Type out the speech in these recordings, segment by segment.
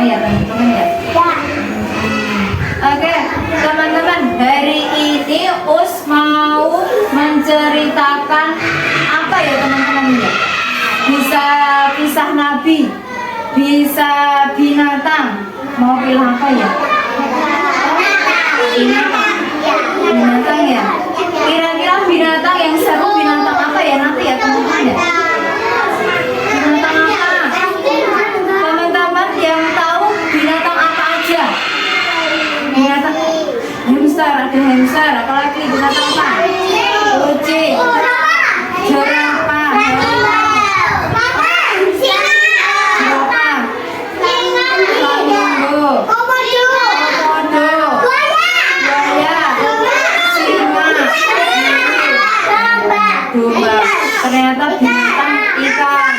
ya teman-teman ya. Oke teman-teman, hari ini Us mau menceritakan apa ya teman-teman ya? Bisa kisah Nabi, bisa binatang. Mau pilih apa ya? Binatang ya. Kira-kira binatang yang seru binatang apa ya nanti ya teman-teman ya? Binatang apa? Teman-teman yang tahu binatang apa aja? Binatang hamster, ada hamster. Apalagi binatang apa? Kucing, jerapah, ternyata binatang ikan.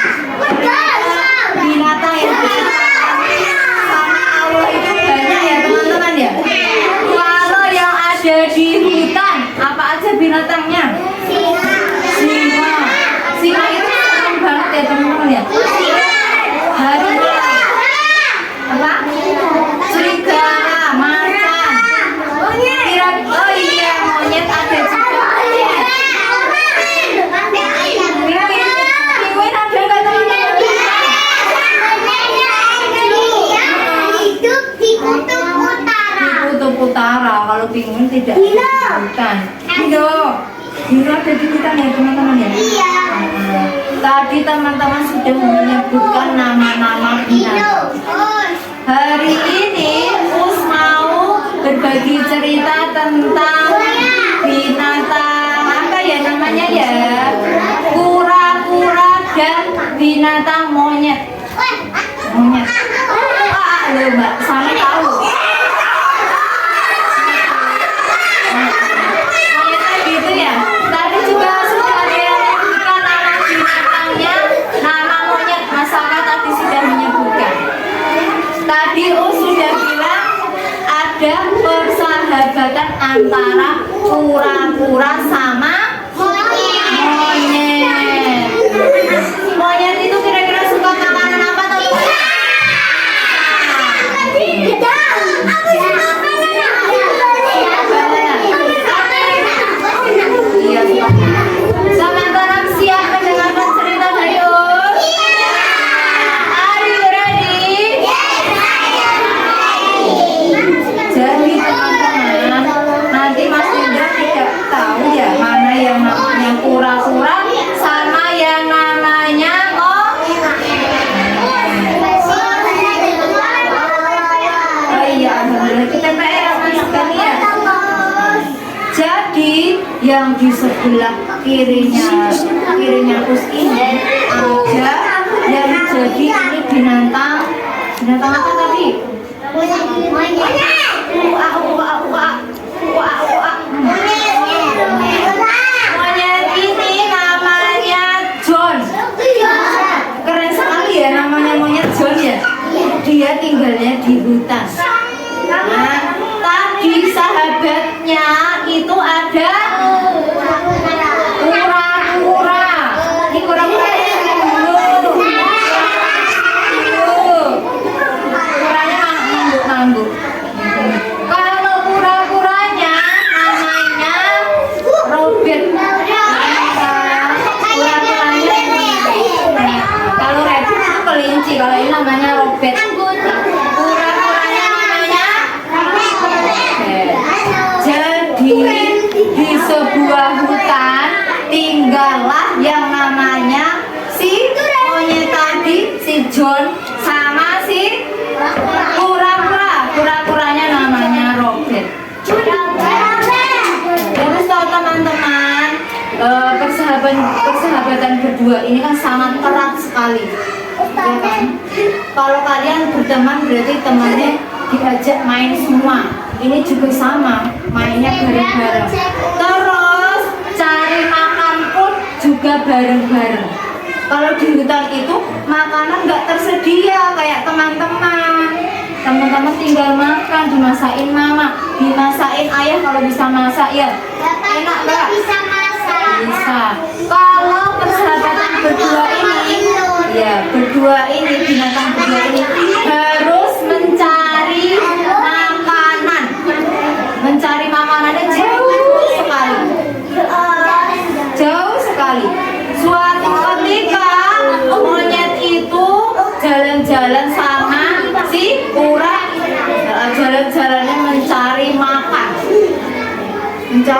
Binatang yang sama Allah itu banyak ya teman-teman ya. Kalau yang ada di hutan apa aja binatangnya? Singa. Singa itu keren banget ya teman-teman ya. Harimau. Apa? Serigala, macan. Oh iya, monyet ada juga. Utara, kalau penguin tidak ada di hutan. Dino ada di hutan ya teman-teman ya. Iya. Tadi teman-teman sudah menyebutkan nama-nama binatang. Hari ini Us mau berbagi cerita tentang binatang apa ya namanya ya? Kura-kura dan binatang monyet. Monyet. Loh Mbak, sama tahu. Tadi sudah bilang ada persahabatan antara kura-kura sama monyet. Monyet itu kira-kira suka makanan apa tadi? Iya, teman-teman siap mendengarkan cerita dari Us? Are you ready? Jadi teman-teman, nanti Mas Indra tidak tahu ya mana yang namanya kura-kura sama yang namanya oh iya, alhamdulillah kita PR sekali ya. Jadi yang di sebelah kirinya Us ini ada yang jadi ini binatang apa tadi? Monyet ini namanya John. Keren sekali ya namanya monyet John ya. Dia tinggalnya di hutan. Nah, tadi sahabatnya itu ada kura-kura. Ini kura-kuranya ngangguk. Kalau kura-kuranya namanya Robert. Kura-kuranya kalau rabbit itu kelinci, kalau ini namanya Robert. Kura-kuranya namanya Robert. Jadi di sebuah hutan tinggallah yang namanya si monyet tadi, si John sama si kura-kuranya namanya Robert. Terus tahu teman-teman, persahabatan berdua ini kan sangat erat sekali, ya kan? Kalau kalian berteman berarti temannya diajak main semua. Ini juga sama, mainnya bareng-bareng. Terus cari makan pun juga bareng-bareng. Kalau di hutan itu makanan nggak tersedia kayak teman-teman. Teman-teman tinggal makan, dimasakin mama, dimasakin ayah kalau bisa masak ya. Enak nggak? Bisa masak. Bisa. Kalau persahabatan berdua ini, ya berdua ini binatang berdua ini harus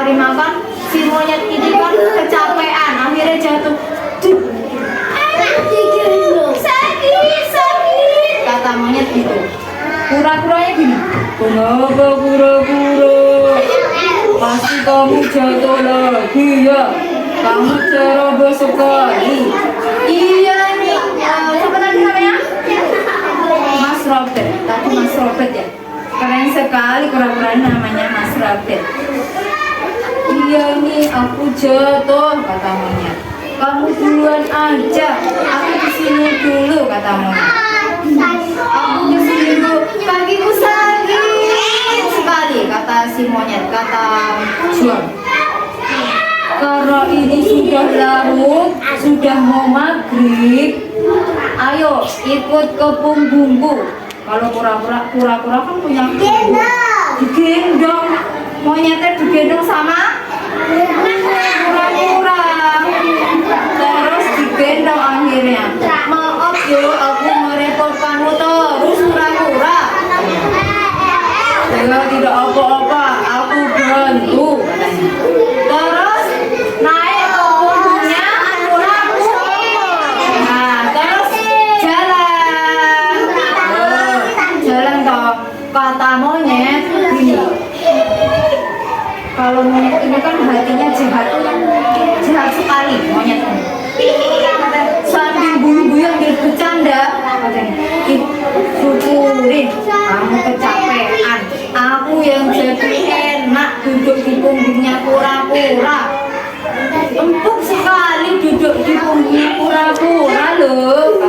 cari makan, si monyet ini kan kecapean, akhirnya jatuh. Sakit, kata monyet gitu. Kura-kuranya gini, kenapa kura-kura? Pasti kamu jatuh lagi ya? Kamu ceroboh sekali. Iya nih, siapa tadi namanya? Mas Robert, tadi Mas Robert ya. Keren sekali kura-kuranya namanya Mas Robert. Iya nih, aku jatuh, kata monyet. Kamu duluan aja, aku kesini dulu, kata monyet. Aku kesini dulu, kakiku sakit sekali, kata si monyet, kata John. Karena ini sudah larut, sudah mau maghrib, ayo ikut ke punggungku. Kalau kura-kura kan punya punggung. Digendong, monyetnya digendong sama kura-kura. Terus digendong akhirnya. Maaf yo, aku merepotkanmu terus kura-kura. Ya tidak apa-apa, aku bantu, katanya. Terus naik ke punggungnya kura-kura. Nah, terus jalan toh. Kata monyet gini. Kalau monyet ini kan hatinya jahat sekali monyet ini. Sambil bulu-bulu yang bercanda, katanya, syukurin kamu kecapean. Aku yang jadi enak duduk di punggungnya kura-kura. Empuk sekali duduk di punggungnya kura-kura loh,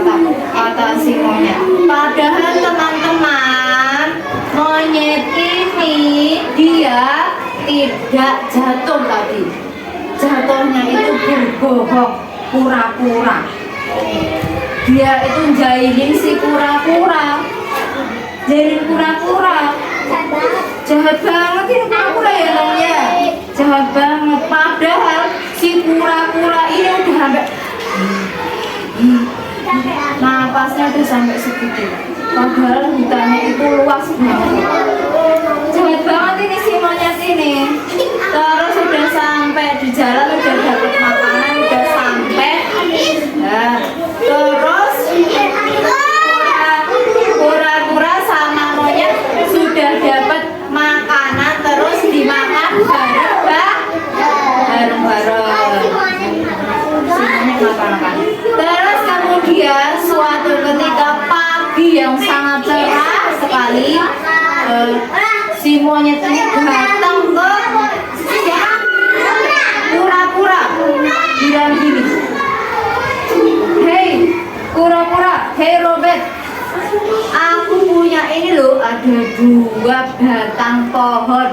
kata si monyet. Padahal teman-teman, monyet ini dia tidak jatuh tadi. Jatuhnya itu berbohong, pura-pura. Dia itu jahilin si kura-kura. Jahilin kura-kura. Jahat banget ini kura-kura ya namanya. Jahat banget. Padahal si kura-kura ini udah sampai napasnya tuh sampai segitu. Padahal hutannya itu luas banget. Jahat banget ini si monyet ini. Terus udah sampai di jalan, udah dapat makanan, udah sampai. Nah, terus kura-kura sama monyet sudah dapat makanan, terus dimakan bareng-bareng. Semuanya makan-makan. Terus kemudian suatu ketika pagi yang sangat cerah sekali, si monyet ini datang ke kura-kura, bilang gini, hei kura-kura, hei Robert, aku punya ini loh, ada 2 batang pohon.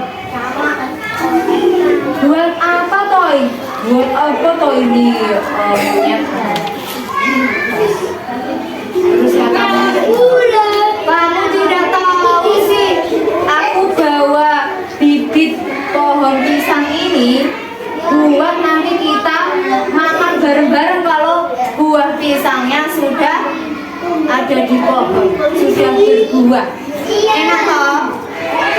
Buat apa toy? Buat apa toy ini monyet? Terus kata monyet, kamu tidak tahu sih, aku bawa bibit pohon pisang ini buat nanti kita makan bareng-bareng kalau buah pisangnya sudah ada di pohon, sudah berbuah. Enak toh?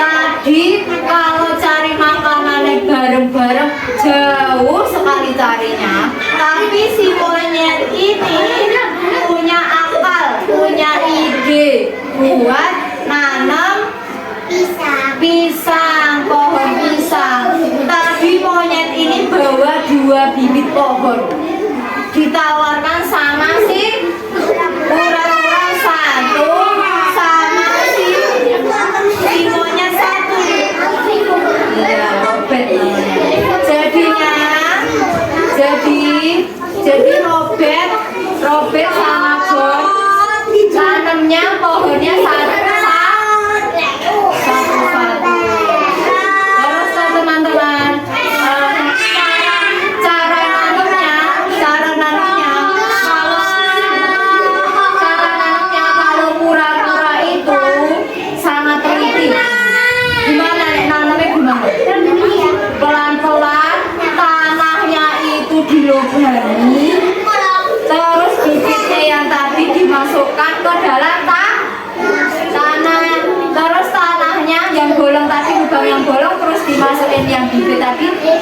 Tadi kalau cari makanannya bareng-bareng jauh sekali carinya, tapi si monyet ini punya akal, punya ide buat nanam pisang, pohon pisang. Tadi monyet ini bawa 2 bibit pohon, ditawarkan sama si kura-kura 1, sama si monyet 1. Ya, Robert namanya. Jadi Robert sama John tanamnya pohonnya satu-satu. Terus teman-teman, cara nanamnya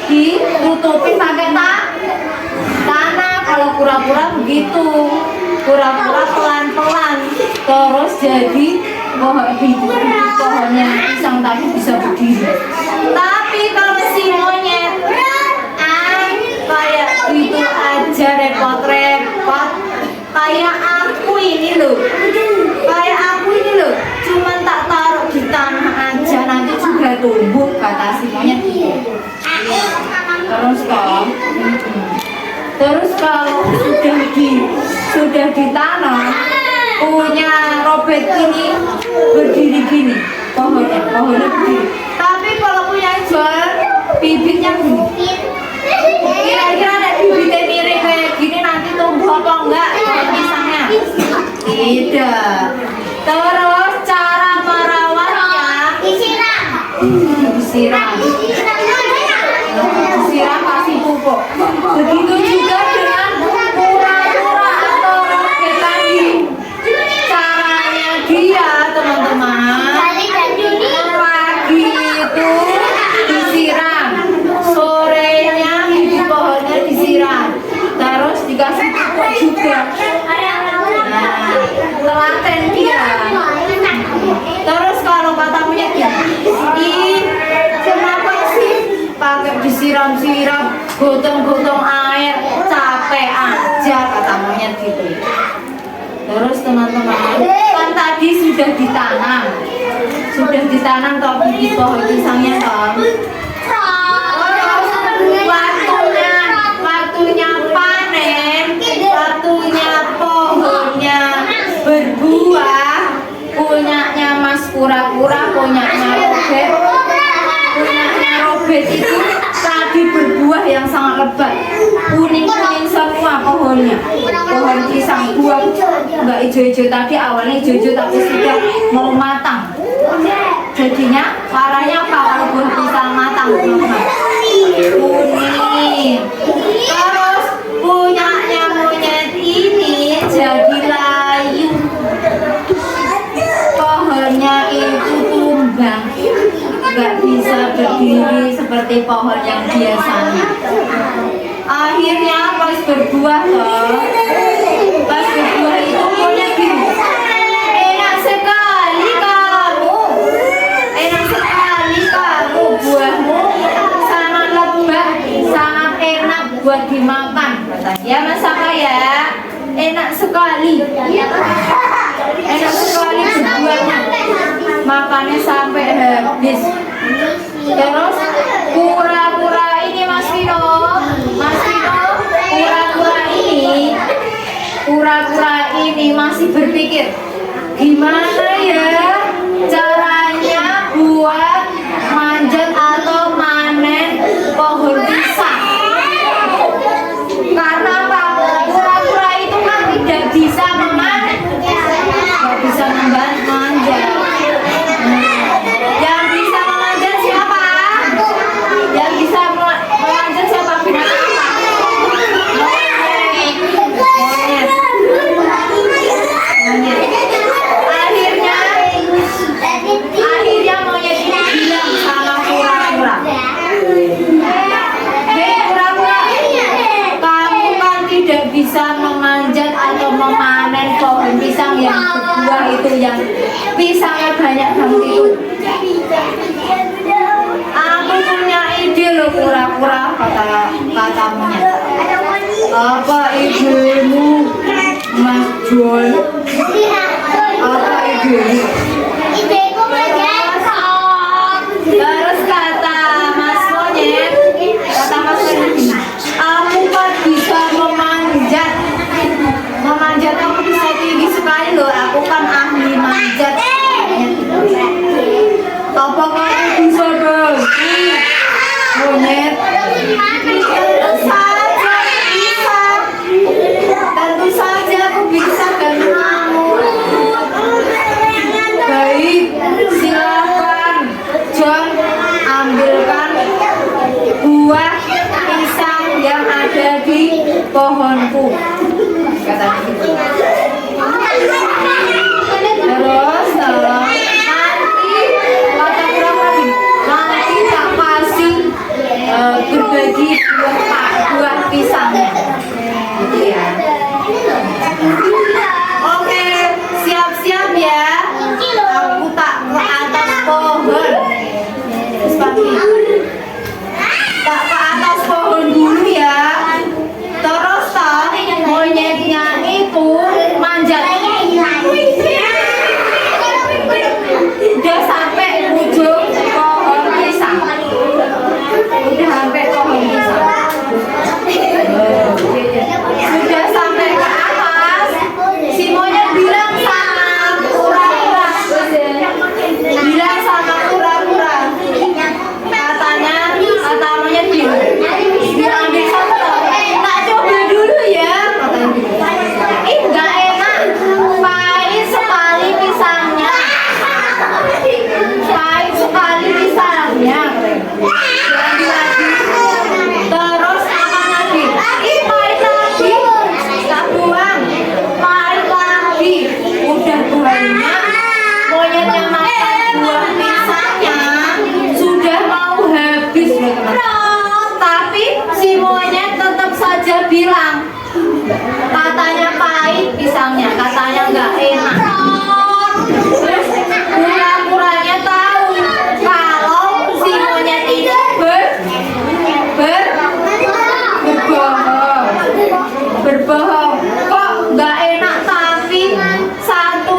ditutupin pakai tanah. Kalau kura-kura begitu, kura-kura pelan-pelan terus jadi pohonnya pisang tadi bisa berdiri. Tapi kalau si monyet kayak gitu aja repot-repot, kayak aku ini loh, cuman tak taruh di tanah aja nanti juga tumbuh, kata si monyet gitu. Terus kalau sudah ditanam, punya Robert ini berdiri gini, pohonnya berdiri. Tapi kalau punya John, bibitnya gini. Kira-kira ada bibitnya miring kayak gini nanti tumbuh apa enggak pisangnya? Tidak. Terus cara merawatnya disiram kasih pupuk. Begitu juga dengan kura-kura atau robet tadi. Caranya dia teman-teman, pagi itu disiram, sorenya di pohonnya disiram, terus dikasih pupuk juga. Nah, telaten dia. Terus kalau kata monyet ya, kenapa sih pakai disiram-siram, gotong-gotong air, capek aja, kata monyet gitu. Terus teman-teman, kan tadi sudah ditanam toh bibit pohon pisangnya toh. Waktunya panen, waktunya pohonnya berbuah, punyanya Mas Kura-kura, punyanya Robert itu tadi berbuah yang sangat lebat, kuning-kuning semua pohonnya, pohon pisang buah nggak hijau-hijau tadi, awalnya hijau-hijau tapi sudah mau matang. Jadinya warnanya apa kalau buah pisang matang? Kuning. Terus punyanya monyet ini jadi layu, pohonnya itu tumbang, nggak bisa berdiri seperti pohon yang biasanya. Akhirnya pas berbuah itu monyet gini, enak sekali kamu, buahmu sangat lebat, sangat enak buat dimakan, katanya. Ya Mas apa ya, enak sekali berbuahnya, makannya sampai habis. Terus kura-kura ini Mas Vino, kura-kura ini masih berpikir gimana ya caranya buat manjat atau manen pohon pisang. Karena apa? Kura-kura itu kan tidak bisa memanen, nggak bisa manjat. Yang bisa memanjat siapa? Yang bisa memanjat siapa? Binatang apa? Monyet. Akhirnya monyet ini bilang sama kura-kura, hei kura-kura, kamu kan tidak bisa memanjat atau memanen pohon pisang yang berbuah itu, yang pisangnya banyak banget itu. Aku punya ide loh kura-kura, kata monyet. Apa idemu Mas John? Apa idemu? Terus kata Mas Monyet, aku kan bisa memanjat aku bisa tinggi sekali loh, aku kan ahli manjat. Apa kamu bisa dong? Monyet, tentu saja aku bisa bantu kamu. Baik, silakan John, ambilkan buah pisang yang ada di pohonku, kata gitu. Terus nanti kata berapa nih? Nanti tak kasih berbagai diambil lagi. Terus apa lagi? Ih, pahit lagi. Tak buang. Pahit lagi. Udah banyak. Monyetnya makan buah pisangnya sudah mau habis loh teman. Tapi si monyet tetap saja bilang katanya pahit pisangnya, katanya nggak enak. Terus pura-puranya tahu kalau si monyet itu berbohong. Kok nggak enak, tapi satu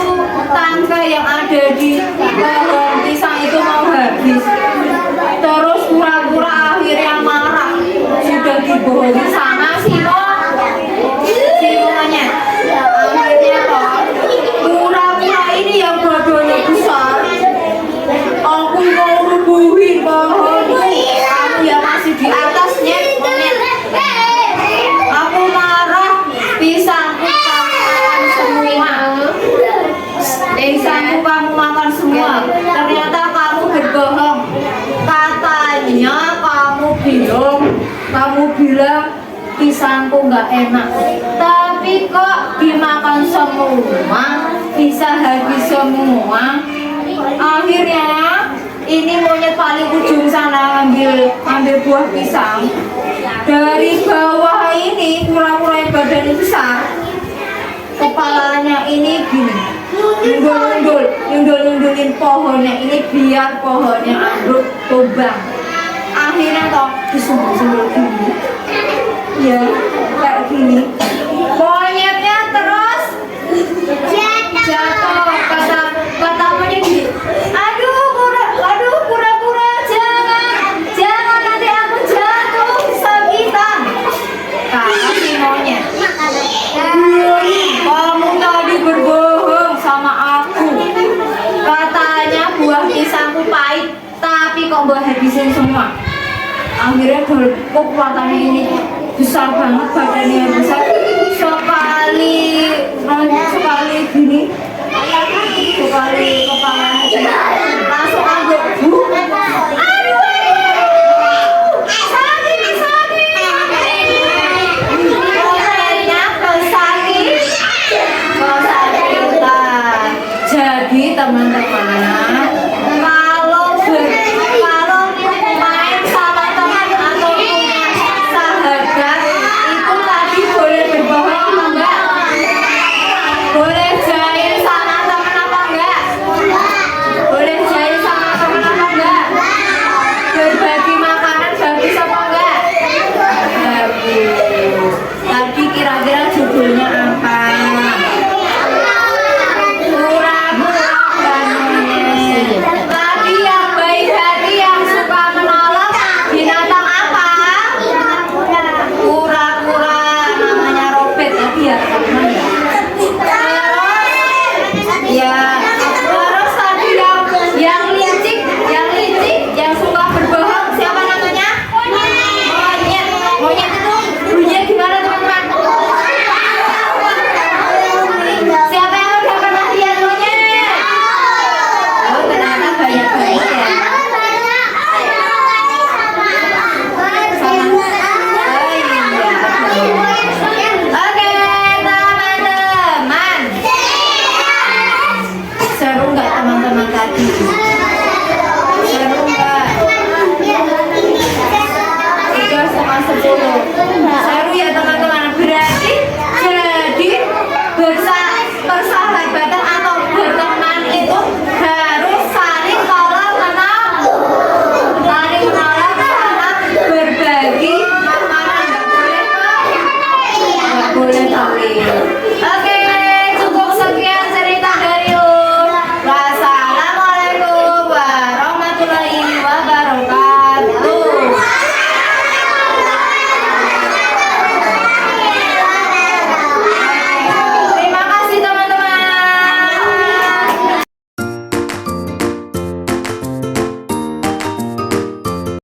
tangga yang ada di pohon pisang itu mau habis. Terus pura-pura akhirnya marah, sudah dibohongi sama si monyet. Akhirnya kok pura-pura ini yang bodohnya besar. Aku mau rubuhin pohon, kamu yang masih di atasnya monyet. Aku marah, pisangku kamu makan semua. Pisangku kamu makan semua. Ternyata kamu berbohong. Katanya kamu bilang pisangku nggak enak. Tapi kok dimakan semua, bisa habis semua. Akhirnya ini monyet paling ujung sana ambil buah pisang. Dari bawah ini pura-pura yang badannya besar, kepalanya ini gini, nyundulin pohonnya ini biar pohonnya ambruk tumbang. Akhirnya toh disumbul gini, ya kayak gini. Monyetnya terus jatuh. Kata monyet gini, aduh pura-pura jangan nanti aku jatuh kesakitan. Kata si monyet, kamu tadi berbohong sama aku. Katanya buah pisangku pahit, tapi kok mbak habisin semua. Akhirnya kekuatannya ini besar banget, badannya besar. Sekali gini, sekali kepalanya langsung ambil. Jadi teman-teman, kalau main sama teman atau punya sahabat itu tadi boleh berbohong apa enggak? Boleh jahil sama teman apa enggak? Boleh jahil sama teman apa enggak? Berbagi makanan habis apa enggak? Habis. Tadi kira-kira judulnya apa? Tadi yang baik hati yang suka menolong binatang apa? Kura-kura, namanya Robert tadi ya teman-teman. Terus tadi yang licik yang suka berbohong siapa namanya? Monyet itu bunyinya gimana teman-teman? Siapa yang udah pernah lihat monyet? Oh, ternyata banyak banget ya. Oke, teman-teman. Seru nggak teman-teman tadi? Seru nggak? Udah 9:30. Seru ya teman-teman. Berarti jadi persahabatan atau berteman itu harus saling tolong-menolong, sama berbagi makanan. Nggak boleh pelit.